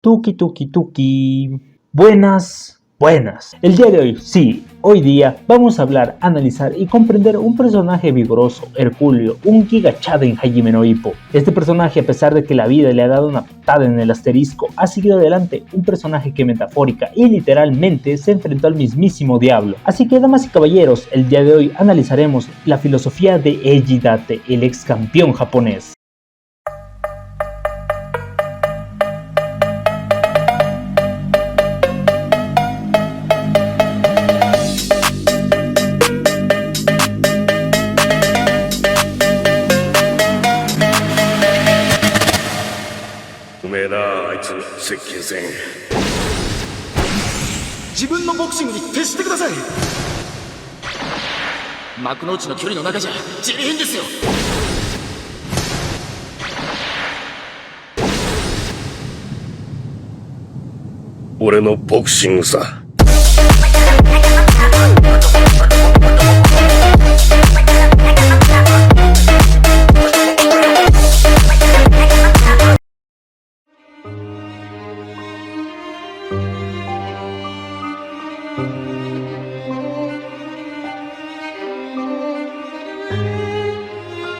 Tuki tuki tuki. Buenas. El día de hoy, sí, hoy día vamos a hablar, analizar y comprender un personaje vigoroso, hercúleo, un Giga Chadden Hajime no Ippo. Este personaje, a pesar de que la vida le ha dado una patada en el asterisco, ha seguido adelante, un personaje que metafórica y literalmente se enfrentó al mismísimo diablo. Así que, damas y caballeros, el día de hoy analizaremos la filosofía de Eiji Date, el ex campeón japonés.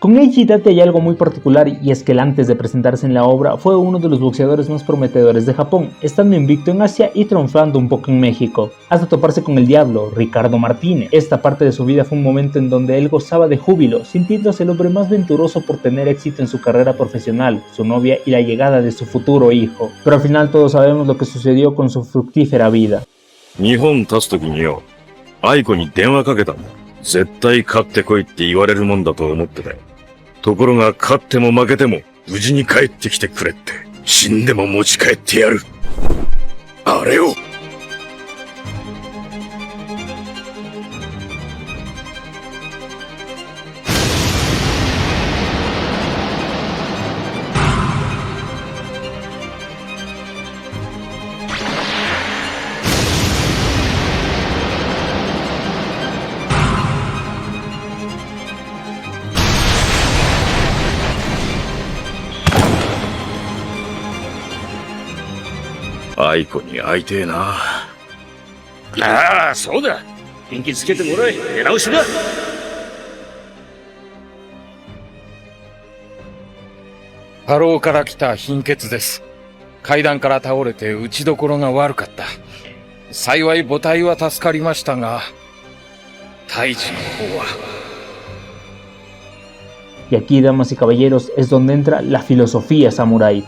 Con Eiji Date hay algo muy particular, y es que él, antes de presentarse en la obra, fue uno de los boxeadores más prometedores de Japón, estando invicto en Asia y triunfando un poco en México, hasta toparse con el diablo, Ricardo Martínez. Esta parte de su vida fue un momento en donde él gozaba de júbilo, sintiéndose el hombre más venturoso por tener éxito en su carrera profesional, su novia y la llegada de su futuro hijo. Pero al final todos sabemos lo que sucedió con su fructífera vida. 絶対勝ってこいって言われるもんだと思ってたよ。ところが勝っても負けても無事に帰ってきてくれって、死んでも持ち帰ってやる。あれを。愛子に会いてえな。ああ、そうだ。元気つけてもらえ。出直しだ。過労から来た貧血です。階段から倒れて打ちどころが悪かった。幸い母体は助かりましたが、胎児の方は。Y aquí, damas y caballeros, es donde entra la filosofía samurái.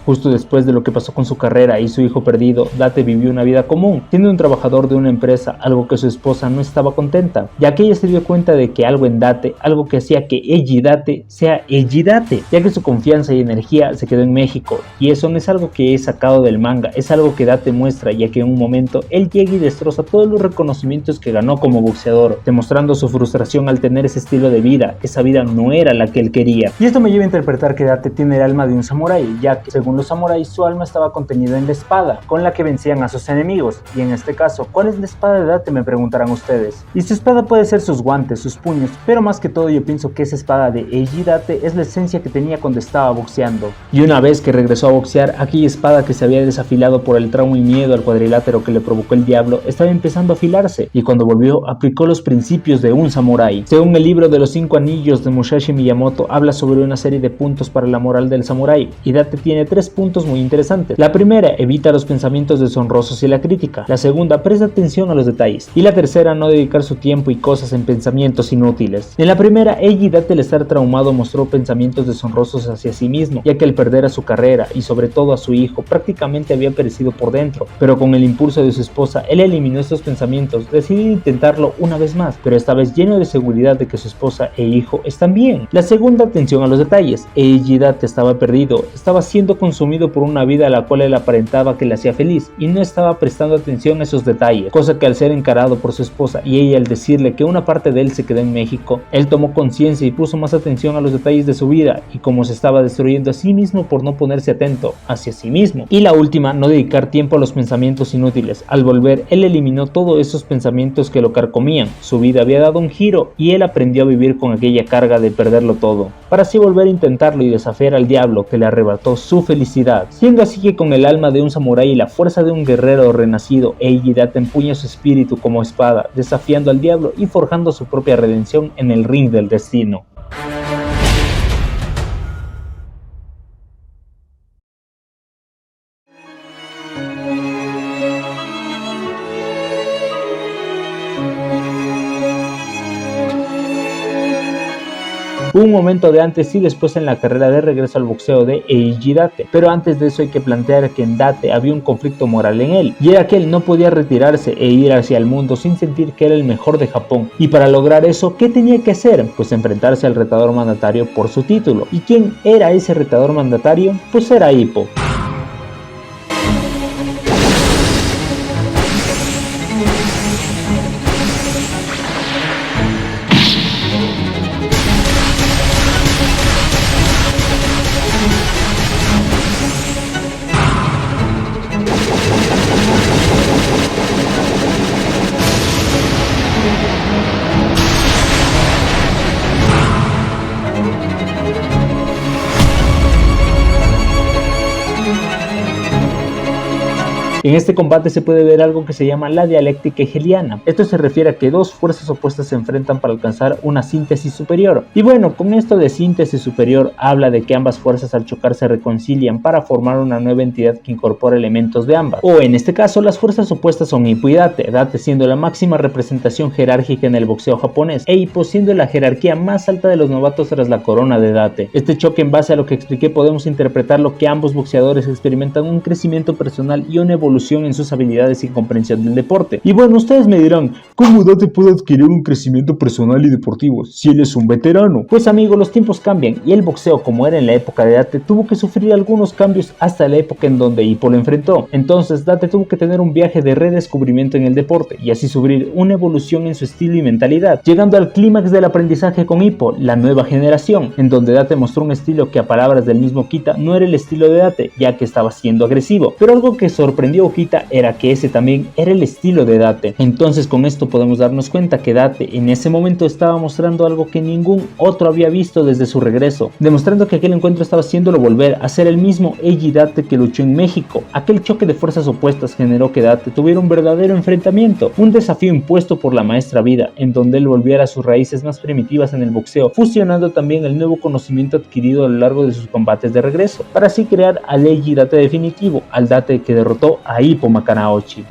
Justo después de lo que pasó con su carrera y su hijo perdido, Date vivió una vida común, siendo un trabajador de una empresa, algo que su esposa no estaba contenta, ya que ella se dio cuenta de que algo en Date, algo que hacía que Eiji Date sea Eiji Date, ya que su confianza y energía se quedó en México, y eso no es algo que es sacado del manga, es algo que Date muestra, ya que en un momento él llega y destroza todos los reconocimientos que ganó como boxeador, demostrando su frustración al tener ese estilo de vida. Esa vida no era la que él quería, y esto me lleva a interpretar que Date tiene el alma de un samurái, ya que según los samuráis su alma estaba contenida en la espada, con la que vencían a sus enemigos. Y en este caso, ¿cuál es la espada de Date?, me preguntarán ustedes. Y su espada puede ser sus guantes, sus puños, pero más que todo yo pienso que esa espada de Eiji Date es la esencia que tenía cuando estaba boxeando. Y una vez que regresó a boxear, aquella espada que se había desafilado por el trauma y miedo al cuadrilátero que le provocó el diablo estaba empezando a afilarse, y cuando volvió aplicó los principios de un samurái. Según el libro de los 5 anillos de Musashi Miyamoto, habla sobre una serie de puntos para la moral del samurái, y Date tiene 3 puntos muy interesantes. La primera, evita los pensamientos deshonrosos y la crítica. La segunda, presta atención a los detalles. Y la tercera, no dedicar su tiempo y cosas en pensamientos inútiles. En la primera, Eiji Date, al estar traumado, mostró pensamientos deshonrosos hacia sí mismo, ya que al perder a su carrera y sobre todo a su hijo, prácticamente había perecido por dentro. Pero con el impulso de su esposa, él eliminó estos pensamientos, decidió intentarlo una vez más, pero esta vez lleno de seguridad de que su esposa e hijo están bien. La segunda, atención a los detalles. Eiji Date estaba perdido, estaba siendo consumido consumido por una vida a la cual él aparentaba que le hacía feliz y no estaba prestando atención a esos detalles, cosa que al ser encarado por su esposa y ella al decirle que una parte de él se quedó en México, él tomó conciencia y puso más atención a los detalles de su vida y cómo se estaba destruyendo a sí mismo por no ponerse atento hacia sí mismo. Y la última, no dedicar tiempo a los pensamientos inútiles. Al volver, él eliminó todos esos pensamientos que lo carcomían. Su vida había dado un giro y él aprendió a vivir con aquella carga de perderlo todo, para así volver a intentarlo y desafiar al diablo que le arrebató su felicidad. Siendo así que con el alma de un samurái y la fuerza de un guerrero renacido, Eiji Date empuña su espíritu como espada, desafiando al diablo y forjando su propia redención en el ring del destino. Un momento de antes y después en la carrera de regreso al boxeo de Eiji Date, pero antes de eso hay que plantear que en Date había un conflicto moral en él, y era que él no podía retirarse e ir hacia el mundo sin sentir que era el mejor de Japón, y para lograr eso, ¿qué tenía que hacer? Pues enfrentarse al retador mandatario por su título. ¿Y quién era ese retador mandatario? Pues era Ippo. En este combate se puede ver algo que se llama la dialéctica hegeliana. Esto se refiere a que dos fuerzas opuestas se enfrentan para alcanzar una síntesis superior. Y bueno, con esto de síntesis superior habla de que ambas fuerzas al chocar se reconcilian para formar una nueva entidad que incorpora elementos de ambas. O en este caso las fuerzas opuestas son Ippo y Date, Date siendo la máxima representación jerárquica en el boxeo japonés e Ippo siendo la jerarquía más alta de los novatos tras la corona de Date. Este choque, en base a lo que expliqué, podemos interpretar lo que ambos boxeadores experimentan: un crecimiento personal y una evolución en sus habilidades y comprensión del deporte. Y bueno, ustedes me dirán, ¿cómo Date puede adquirir un crecimiento personal y deportivo si él es un veterano? Pues amigo, los tiempos cambian y el boxeo, como era en la época de Date, tuvo que sufrir algunos cambios hasta la época en donde Ippo lo enfrentó. Entonces Date tuvo que tener un viaje de redescubrimiento en el deporte y así sufrir una evolución en su estilo y mentalidad, llegando al clímax del aprendizaje con Ippo, la nueva generación, en donde Date mostró un estilo que, a palabras del mismo Kita, no era el estilo de Date, ya que estaba siendo agresivo. Pero algo que sorprendió a Kita era que ese también era el estilo de Date. Entonces con esto podemos darnos cuenta que Date en ese momento estaba mostrando algo que ningún otro había visto desde su regreso, demostrando que aquel encuentro estaba haciéndolo volver a ser el mismo Eiji Date que luchó en México. Aquel choque de fuerzas opuestas generó que Date tuviera un verdadero enfrentamiento, un desafío impuesto por la maestra vida, en donde él volviera a sus raíces más primitivas en el boxeo, fusionando también el nuevo conocimiento adquirido a lo largo de sus combates de regreso, para así crear al Eiji Date definitivo, al Date que derrotó a Ippo Makanaochi.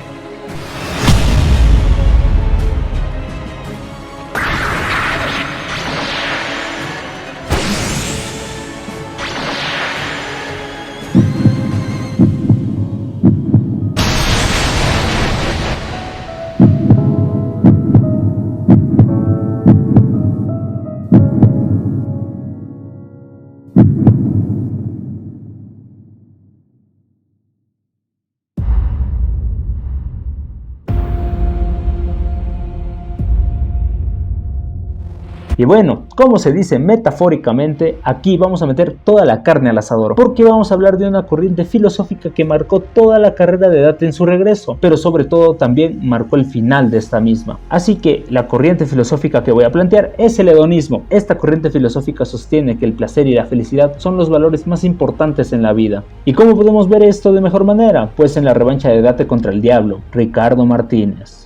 Y bueno, como se dice metafóricamente, aquí vamos a meter toda la carne al asador, porque vamos a hablar de una corriente filosófica que marcó toda la carrera de Date en su regreso, pero sobre todo también marcó el final de esta misma. Así que la corriente filosófica que voy a plantear es el hedonismo. Esta corriente filosófica sostiene que el placer y la felicidad son los valores más importantes en la vida. ¿Y cómo podemos ver esto de mejor manera? Pues en la revancha de Date contra el Diablo, Ricardo Martínez.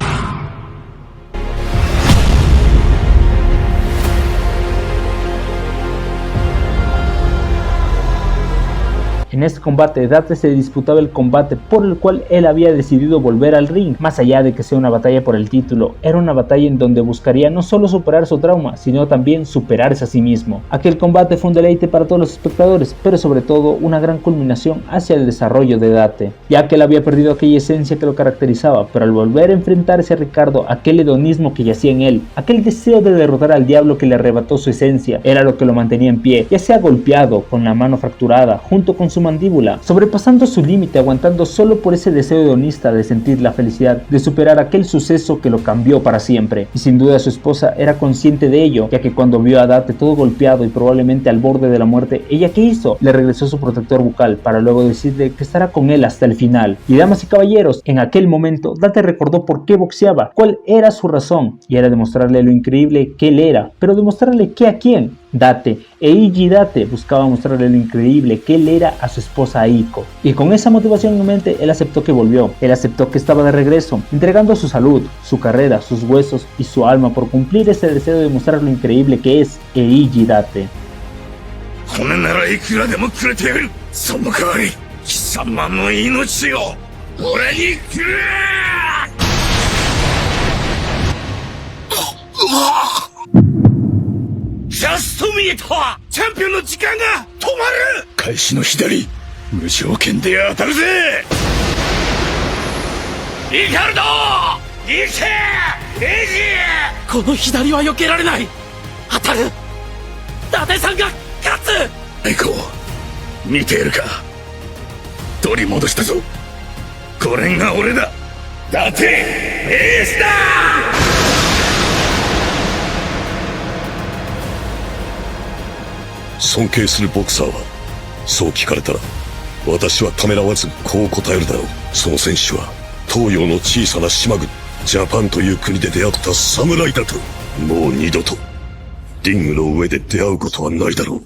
En este combate, Date se disputaba el combate por el cual él había decidido volver al ring. Más allá de que sea una batalla por el título, era una batalla en donde buscaría no solo superar su trauma, sino también superarse a sí mismo. Aquel combate fue un deleite para todos los espectadores, pero sobre todo una gran culminación hacia el desarrollo de Date, ya que él había perdido aquella esencia que lo caracterizaba, pero al volver a enfrentarse a Ricardo, aquel hedonismo que yacía en él, aquel deseo de derrotar al diablo que le arrebató su esencia, era lo que lo mantenía en pie, ya sea golpeado, con la mano fracturada, junto con su mandíbula, sobrepasando su límite, aguantando solo por ese deseo hedonista de sentir la felicidad, de superar aquel suceso que lo cambió para siempre. Y sin duda su esposa era consciente de ello, ya que cuando vio a Date todo golpeado y probablemente al borde de la muerte, ¿ella qué hizo? Le regresó su protector bucal para luego decirle que estará con él hasta el final. Y damas y caballeros, en aquel momento Date recordó por qué boxeaba, cuál era su razón, y era demostrarle lo increíble que él era, pero demostrarle que a quién. Date, Eiji Date buscaba mostrarle lo increíble que él era a su esposa Aiko, y con esa motivación en mente él aceptó que volvió, él aceptó que estaba de regreso, entregando su salud, su carrera, sus huesos y su alma por cumplir ese deseo de mostrar lo increíble que es Eiji Date. 骨ならいくらでもくれてやる。その代わり貴様の命を俺にくれ。ジャストミートはチャンピオンの時間が止まる。開始の左無条件で当たるぜ。リカルド行けエイジ。この左は避けられない。当たる。伊達さんが勝つ。アイコ見ているか。取り戻したぞ。これが俺だ。伊達エースだ。尊敬するボクサーはそう聞かれたら私はためらわずこう答えるだろう。その選手は東洋の小さな島国ジャパンという国で出会った侍だと。もう二度とリングの上で出会うことはないだろう。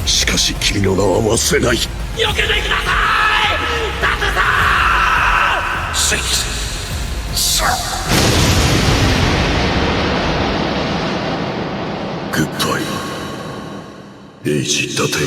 しかし君の名は忘れない。避けてください。伊達さん。グッバイエイジ伊達。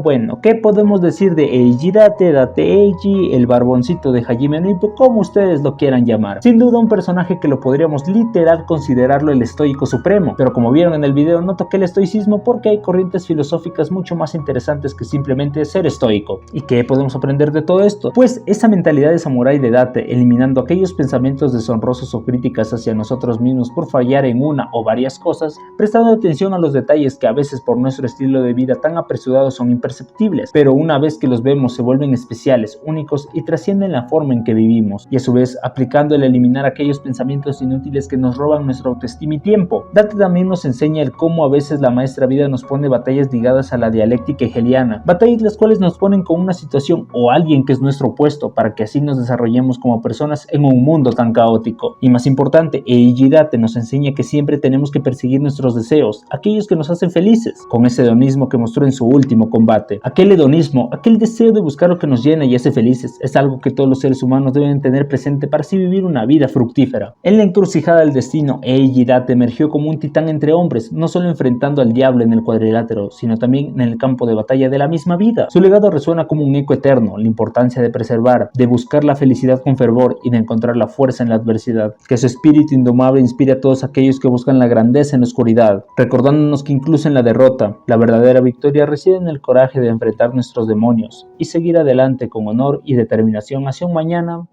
Bueno, ¿qué podemos decir de Eiji Date, Date Eiji, el barboncito de Hajime no Ippo, como ustedes lo quieran llamar? Sin duda un personaje que lo podríamos literal considerarlo el estoico supremo, pero como vieron en el video no toqué el estoicismo porque hay corrientes filosóficas mucho más interesantes que simplemente ser estoico. ¿Y qué podemos aprender de todo esto? Pues esa mentalidad de samurái de Date, eliminando aquellos pensamientos deshonrosos o críticas hacia nosotros mismos por fallar en una o varias cosas, prestando atención a los detalles que a veces por nuestro estilo de vida tan apresurado son imperceptibles, pero una vez que los vemos se vuelven especiales, únicos y trascienden la forma en que vivimos, y a su vez aplicando el eliminar aquellos pensamientos inútiles que nos roban nuestra autoestima y tiempo. Date también nos enseña el cómo a veces la maestra vida nos pone batallas ligadas a la dialéctica hegeliana, batallas las cuales nos ponen con una situación o alguien que es nuestro opuesto para que así nos desarrollemos como personas en un mundo tan caótico. Y más importante, Eiji Date nos enseña que siempre tenemos que perseguir nuestros deseos, aquellos que nos hacen felices, con ese hedonismo que mostró en su último combate. Aquel hedonismo, aquel deseo de buscar lo que nos llena y hace felices, es algo que todos los seres humanos deben tener presente para así vivir una vida fructífera. En la encrucijada del destino, Eiji Date emergió como un titán entre hombres, no solo enfrentando al diablo en el cuadrilátero, sino también en el campo de batalla de la misma vida. Su legado resuena como un eco eterno, la importancia de preservar, de buscar la felicidad con fervor y de encontrar la fuerza en la adversidad. Que su espíritu indomable inspire a todos aquellos que buscan la grandeza en la oscuridad, recordándonos que incluso en la derrota, la verdadera victoria reside en el coraje de enfrentar nuestros demonios y seguir adelante con honor y determinación hacia un mañana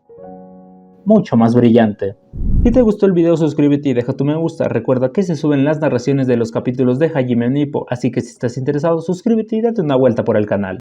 mucho más brillante. Si te gustó el video, suscríbete y deja tu me gusta. Recuerda que se suben las narraciones de los capítulos de Hajime no Ippo, así que si estás interesado suscríbete y date una vuelta por el canal.